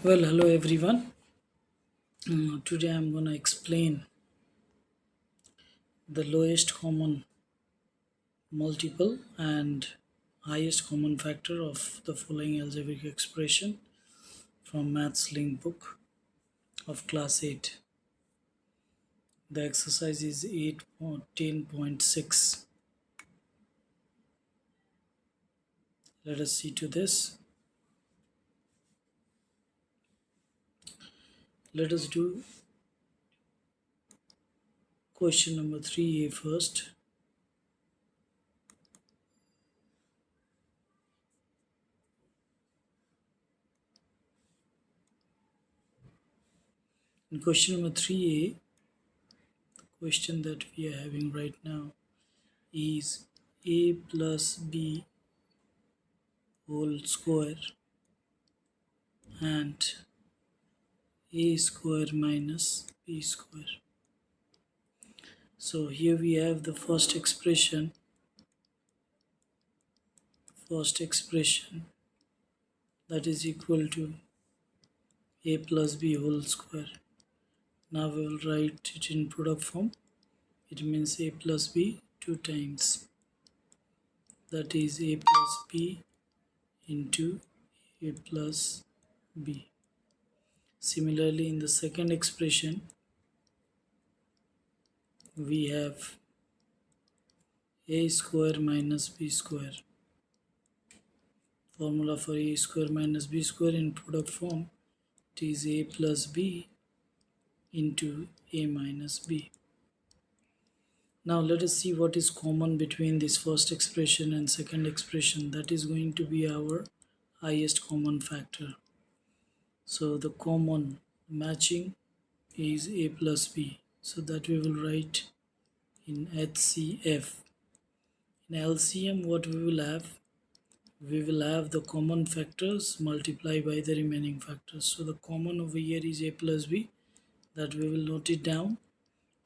Well, hello everyone. Today I'm gonna explain the lowest common multiple and highest common factor of the following algebraic expression from Maths Link book of class 8. The exercise is 8.10.6. Let us see to this. Let us do question number 3a first. In question number 3a, the question that we are having right now is a plus b whole square and a square minus b square. So here we have the first expression that is equal to a plus b whole square. Now we will write it in product form. It means a plus b 2 times, that is a plus b into a plus b. Similarly, in the second expression we have a square minus b square. Formula for a square minus b square in product form, it is a plus b into a minus b. Now let us see what is common between this first expression and second expression. That is going to be our highest common factor. So the common matching is a plus b. So that we will write in HCF. In LCM, what we will have? We will have the common factors multiplied by the remaining factors. So the common over here is a plus b, that we will note it down,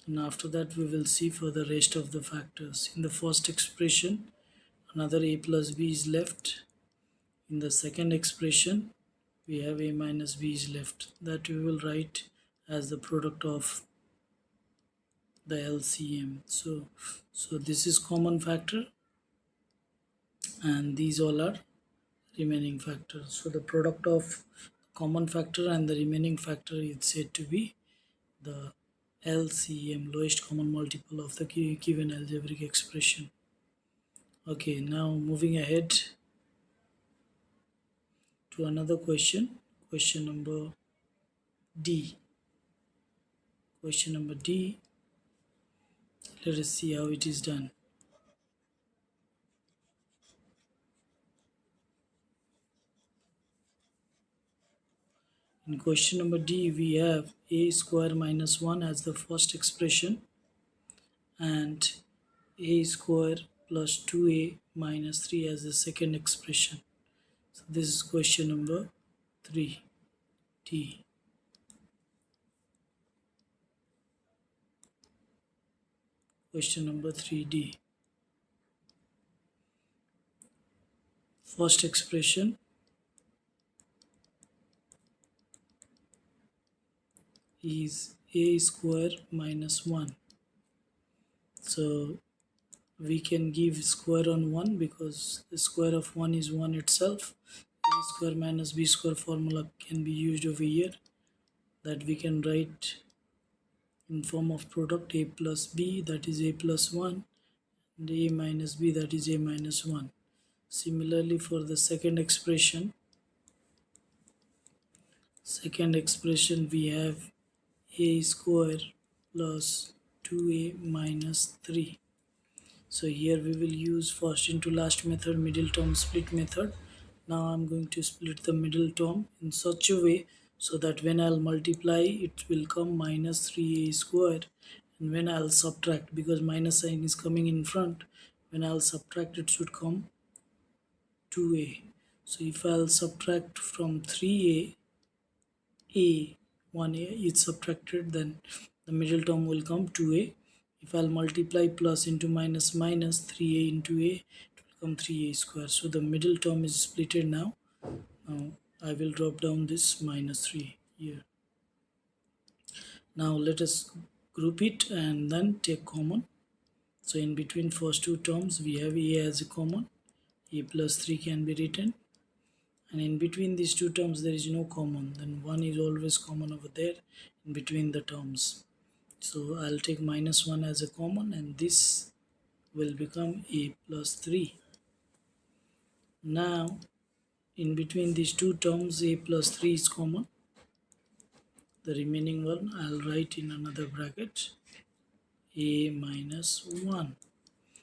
and after that we will see for the rest of the factors. In the first expression, another a plus b is left. In the second expression, we have a minus b is left, that we will write as the product of the LCM. So this is common factor and these all are remaining factors. So the product of common factor and the remaining factor is said to be the LCM, lowest common multiple of the given algebraic expression. Okay, now moving ahead to another question. Question number D. Question number D. Let us see how it is done. In question number D, we have a square minus 1 as the first expression and a square plus 2a minus 3 as the second expression. So this is question number 3D. Question number 3D. First expression is a square minus 1. So we can give square on 1 because the square of 1 is 1 itself. A square minus b square formula can be used over here, that we can write in form of product a plus b, that is a plus 1, and a minus b, that is a minus 1. Similarly, for the second expression we have a square plus 2a minus 3. So here we will use first into last method, middle term split method. Now I'm going to split the middle term in such a way so that when I'll multiply it will come minus 3a square, and when I'll subtract, because minus sign is coming in front, when I'll subtract it should come 2a. So if I'll subtract from 3a, 1a is subtracted, then the middle term will come 2a. If I'll multiply plus into minus, 3a into a, it will come 3a square. So the middle term is splitted now. Now I will drop down this minus 3 here. Now let us group it and then take common. So in between first two terms we have a as a common, a plus 3 can be written, and in between these two terms there is no common, then 1 is always common over there in between the terms. So I'll take minus 1 as a common, and this will become a plus 3. Now in between these two terms a plus 3 is common. The remaining one I'll write in another bracket, a minus 1.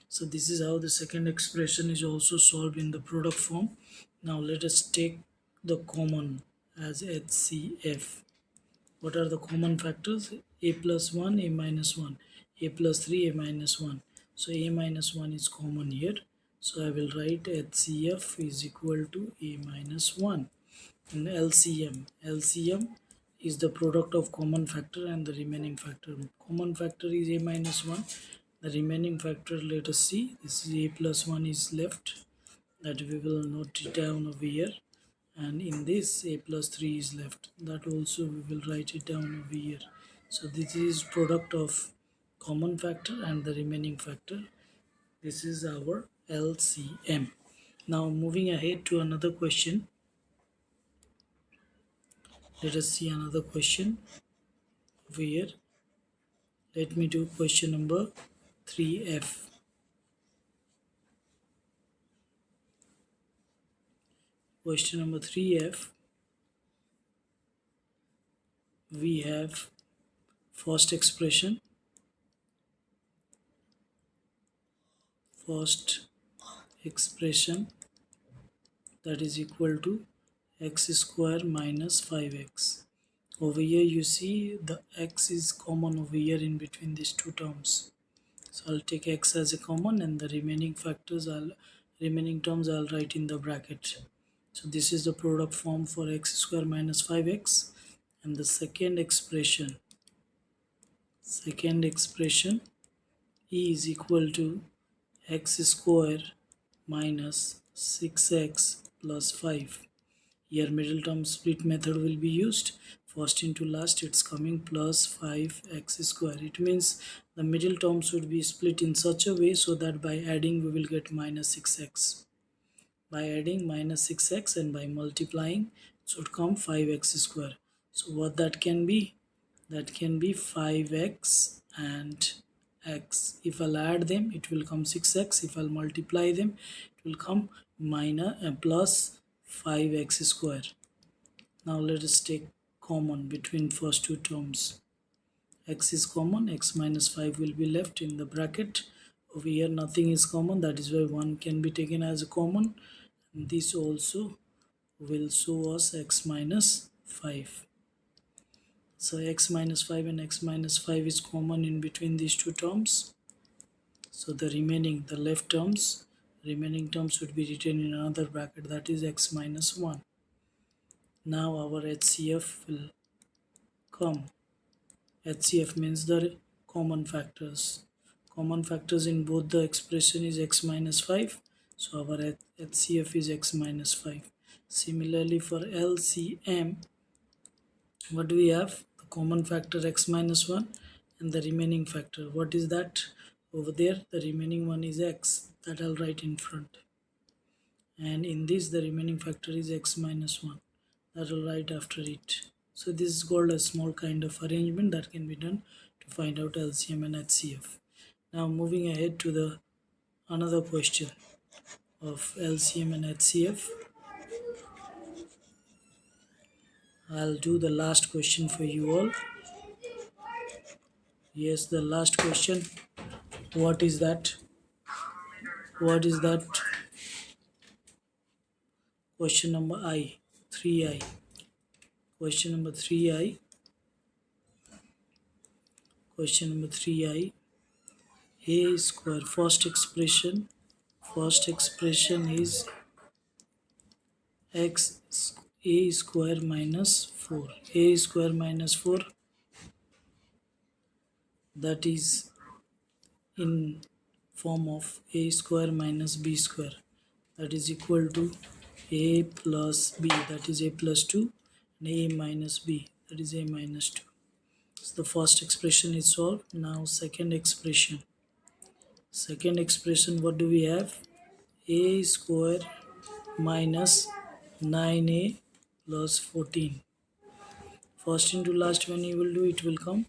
So this is how the second expression is also solved in the product form. Now let us take the common as HCF. What are the common factors? A plus 1, a minus 1, a plus 3, a minus 1. So a minus 1 is common here. So I will write HCF is equal to a minus 1. And LCM is the product of common factor and the remaining factor. Common factor is a minus 1. The remaining factor, let us see, this is a plus 1 is left, that we will note it down over here, and in this a plus 3 is left, that also we will write it down over here. So this is product of common factor and the remaining factor. This is our LCM. Now moving ahead to another question. Let us see another question over here. Let me do question number 3F. Question number 3F, we have first expression that is equal to x square minus 5x. Over here you see the x is common over here in between these two terms. So I'll take x as a common, and the remaining terms I'll write in the bracket. So this is the product form for x square minus 5x, and the second expression e is equal to x square minus 6x plus 5. Here middle term split method will be used. First into last, it's coming plus 5x square. It means the middle term should be split in such a way so that by adding we will get minus 6x. By adding minus 6x and by multiplying it should come 5x square. So what that can be? That can be 5x and x. If I'll add them, it will come 6x. If I'll multiply them, it will come plus 5x square. Now let us take common between first two terms. X is common, x minus 5 will be left in the bracket. Over here nothing is common, that is why 1 can be taken as a common. And this also will show us x minus 5. So x minus 5 and x minus 5 is common in between these two terms. So the remaining terms should be written in another bracket, that is x minus 1. Now our HCF will come. HCF means the common factors. Common factors in both the expression is x minus 5. So our HCF is x minus 5. Similarly for LCM, what do we have? The common factor x minus 1 and the remaining factor. What is that? Over there the remaining one is x, that I'll write in front. And in this the remaining factor is x minus 1, that I'll write after it. So this is called a small kind of arrangement that can be done to find out LCM and HCF. Now moving ahead to the another question of LCM and HCF. I'll do the last question for you all. Yes, the last question. What is that? Question number 3I. Question number 3I. A square, first expression is a square minus 4. A square minus 4, that is in form of a square minus b square, that is equal to a plus b, that is a plus 2, and a minus b, that is a minus 2. So the first expression is solved. Now second expression, what do we have? A square minus 9a plus 14. First into last, when you will do, it will come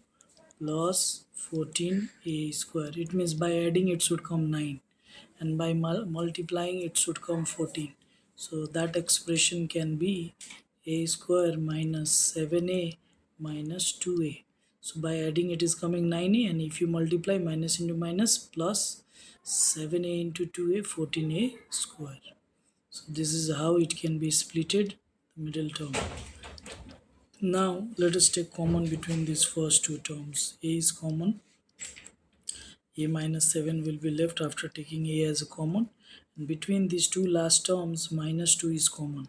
plus 14a square. It means by adding it should come 9, and by multiplying it should come 14. So that expression can be a square minus 7a minus 2a. So by adding it is coming 9a, and if you multiply, minus into minus, plus 7a into 2a, 14a square. So this is how it can be splitted, the middle term. Now let us take common between these first two terms. A is common. A minus 7 will be left after taking a as a common. And between these two last terms, minus 2 is common.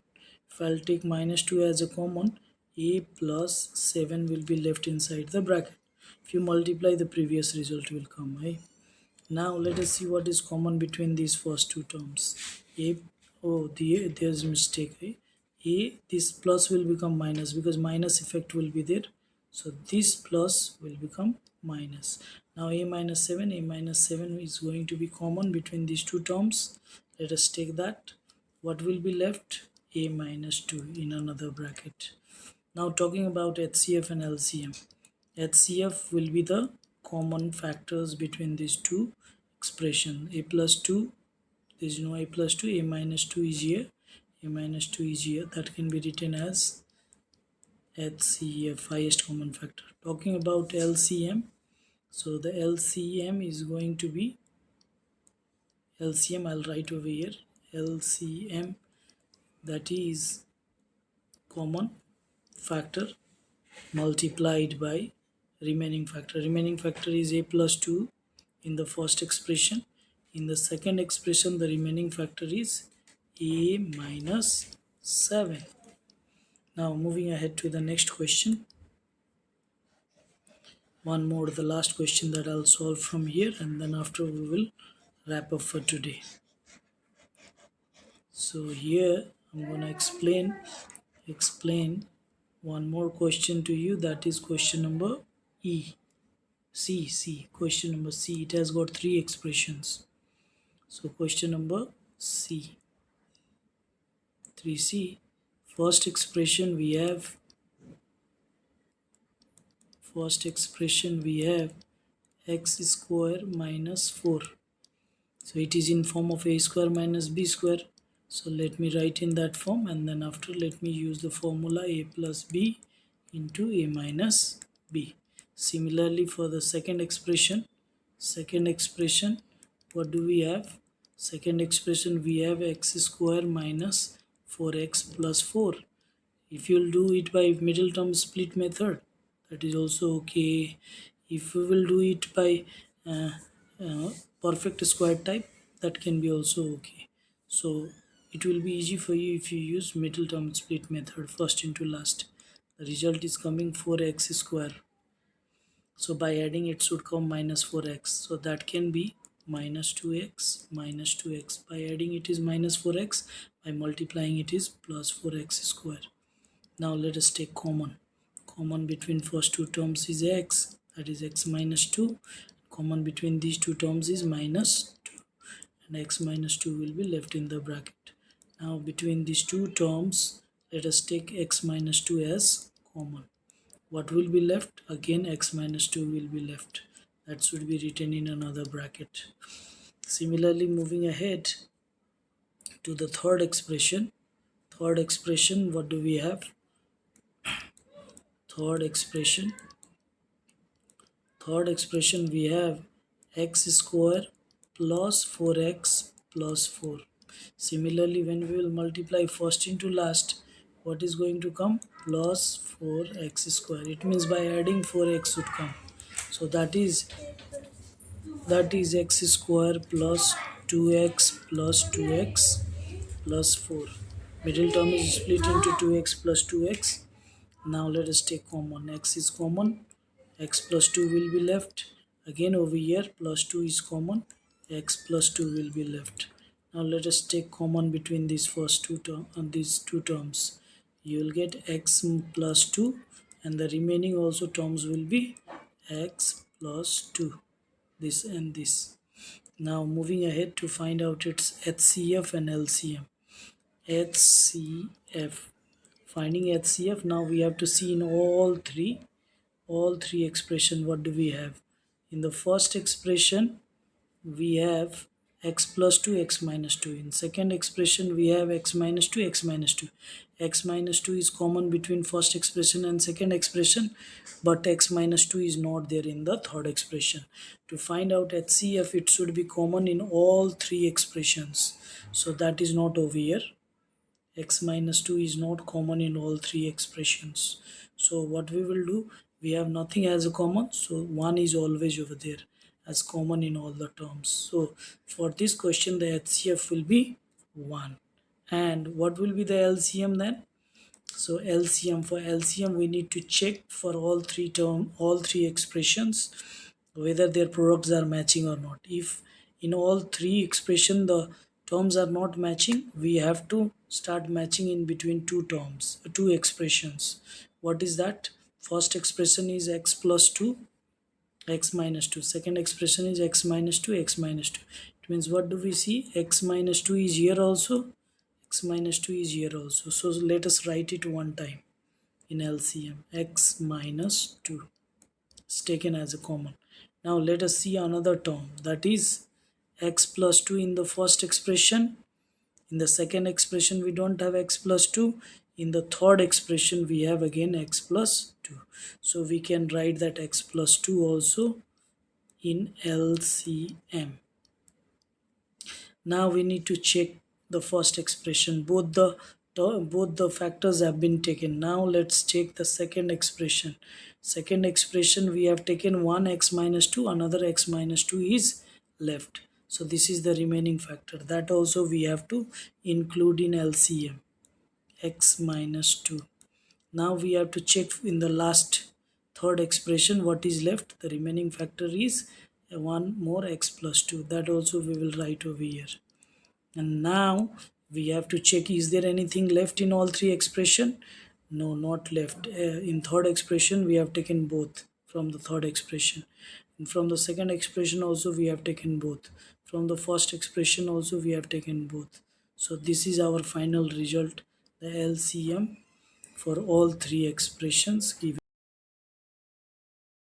If I'll take minus 2 as a common, a plus 7 will be left inside the bracket. If you multiply, the previous result will come. Right? Now let us see what is common between these first two terms. A, oh, there's a mistake. Right? This plus will become minus because minus effect will be there. So this plus will become minus. Now a minus 7 is going to be common between these two terms. Let us take that. What will be left? A minus 2 in another bracket. Now talking about HCF and LCM. HCF will be the common factors between these two expressions. A plus 2, there is no a plus 2, a minus 2 is here, a minus 2 is here. That can be written as HCF, highest common factor. Talking about LCM, so the LCM is going to be LCM, I'll write over here, LCM, that is common factor multiplied by remaining factor. Remaining factor is a plus 2 in the first expression. In the second expression, the remaining factor is a minus 7. Now moving ahead to the next question. One more, the last question that I'll solve from here, and then after we will wrap up for today. So here I'm gonna explain one more question to you, that is question number question number C. It has got three expressions. So question number C, 3C. First expression we have x square minus 4. So it is in form of a square minus b square. So let me write in that form, and then after let me use the formula a plus b into a minus b. Similarly for the second expression, what do we have? Second expression we have x square minus 4x plus 4. If you'll do it by middle term split method, that is also okay. If we will do it by uh, perfect square type, that can be also okay. So it will be easy for you if you use middle term split method, first into last. The result is coming 4x square. So by adding it should come minus 4x. So that can be minus 2x minus 2x. By adding it is minus 4x. By multiplying it is plus 4x square. Now let us take common. Common between first two terms is x, that is x minus 2. Common between these two terms is minus 2, and x minus 2 will be left in the bracket. Now between these two terms, let us take x minus 2 as common. What will be left? Again x minus 2 will be left. That should be written in another bracket. Similarly, moving ahead to the third expression. What do we have? Third expression we have x square plus 4x plus 4. Similarly, when we will multiply first into last, what is going to come? Plus 4x square. It means by adding 4x would come. So that is x square plus 2x plus 2x plus 4. Middle term is split into 2x plus 2x. Now let us take common. X is common, x plus 2 will be left. Again over here plus 2 is common, x plus 2 will be left. Now let us take common between these first these two terms. You will get x plus 2, and the remaining also terms will be x plus 2, this and this. Now moving ahead to find out its HCF and LCM. HCF. Finding HCF, now we have to see in all three expression what do we have. In the first expression we have x plus 2 x minus 2. In second expression we have x minus 2 x minus 2. X minus 2 is common between first expression and second expression, but x minus 2 is not there in the third expression. To find out HCF, it should be common in all three expressions, so that is not over here. X minus 2 is not common in all three expressions. So what we will do, we have nothing as a common, so 1 is always over there as common in all the terms. So for this question the HCF will be 1. And what will be the LCM then? So LCM, for LCM we need to check for all three expressions whether their products are matching or not. If in all three expression the terms are not matching, we have to start matching in between two expressions. What is that? First expression is x plus 2 x minus 2. Second expression is x minus 2 x minus 2. It means what do we see? X minus 2 is here also, x minus 2 is here also. So let us write it one time in LCM. X minus 2 is taken as a common. Now let us see another term, that is x plus 2 in the first expression. In the second expression we don't have x plus 2. In the third expression we have again x plus 2. So we can write that x plus 2 also in LCM. Now we need to check the first expression. Both the factors have been taken. Now let's check the second expression. Second expression we have taken one x minus 2, another x minus 2 is left. So this is the remaining factor. That also we have to include in LCM. X minus 2. Now we have to check in the last third expression what is left. The remaining factor is one more x plus 2. That also we will write over here. And now we have to check, is there anything left in all three expression? No, not left. In third expression we have taken both from the third expression, and from the second expression also we have taken both, from the first expression also we have taken both. So this is our final result, the LCM for all three expressions given.